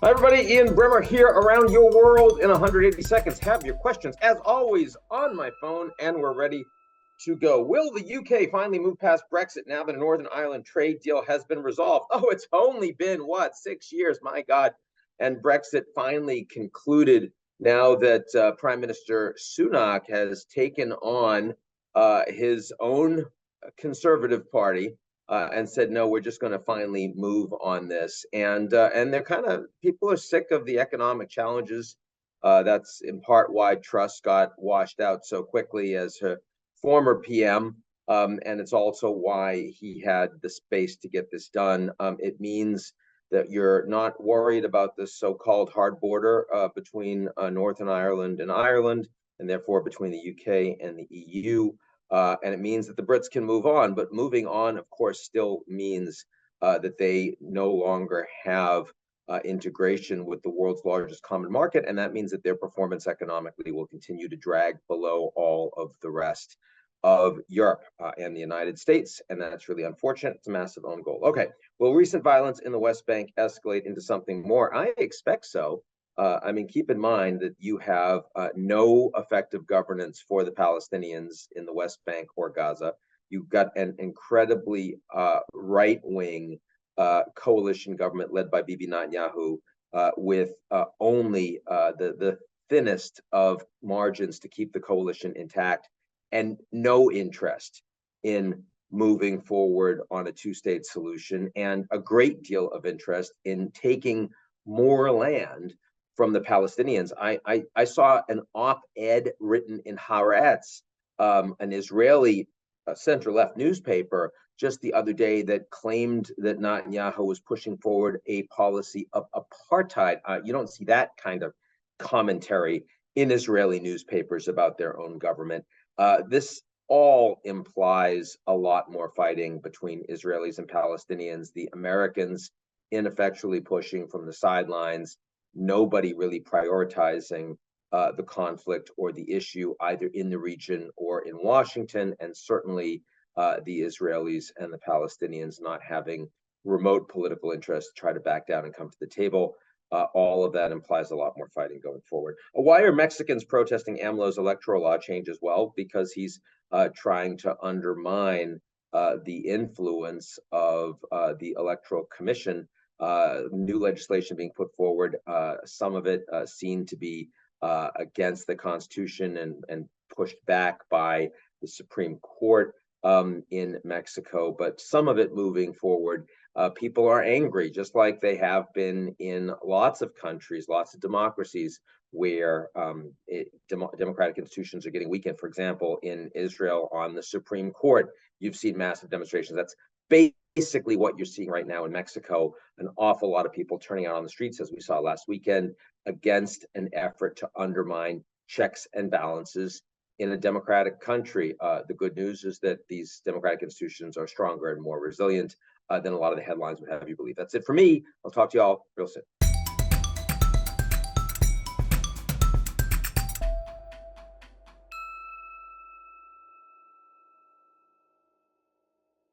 Hi, everybody. Ian Bremmer here around your world in 180 seconds. Have your questions, as always, on my phone, and we're ready to go. Will the UK finally move past Brexit now that a Northern Ireland trade deal has been resolved? Oh, it's only been, 6 years? My God. And Brexit finally concluded now that Prime Minister Sunak has taken on his own Conservative Party and said, no, we're just going to finally move on this. And they're people are sick of the economic challenges. That's in part why Truss got washed out so quickly as her former PM. And it's also why he had the space to get this done. It means that you're not worried about this so-called hard border between Northern Ireland and Ireland, and therefore between the UK and the EU. And it means that the Brits can move on, but moving on, of course, still means that they no longer have integration with the world's largest common market, and that means that their performance economically will continue to drag below all of the rest of Europe and the United States, and that's really unfortunate. It's a massive own goal. Okay, will recent violence in the West Bank escalate into something more? I expect so. Keep in mind that you have no effective governance for the Palestinians in the West Bank or Gaza. You've got an incredibly right-wing coalition government led by Bibi Netanyahu with only the thinnest of margins to keep the coalition intact and no interest in moving forward on a two-state solution, and a great deal of interest in taking more land from the Palestinians. I saw an op-ed written in Haaretz, an Israeli center-left newspaper, just the other day that claimed that Netanyahu was pushing forward a policy of apartheid. You don't see that kind of commentary in Israeli newspapers about their own government. This all implies a lot more fighting between Israelis and Palestinians. The Americans ineffectually pushing from the sidelines, nobody really prioritizing the conflict or the issue either in the region or in Washington, and certainly the Israelis and the Palestinians not having remote political interests to try to back down and come to the table. All of that implies a lot more fighting going forward. Why are Mexicans protesting AMLO's electoral law change as well? Because he's trying to undermine the influence of the Electoral Commission. New legislation being put forward, some of it seen to be against the Constitution and pushed back by the Supreme Court in Mexico, but some of it moving forward. People are angry, just like they have been in lots of countries, lots of democracies where democratic institutions are getting weakened. For example, in Israel on the Supreme Court, you've seen massive demonstrations. That's basically what you're seeing right now in Mexico. An awful lot of people turning out on the streets, as we saw last weekend, against an effort to undermine checks and balances in a democratic country. The good news is that these democratic institutions are stronger and more resilient than a lot of the headlines would have you believe. That's it for me. I'll talk to you all real soon.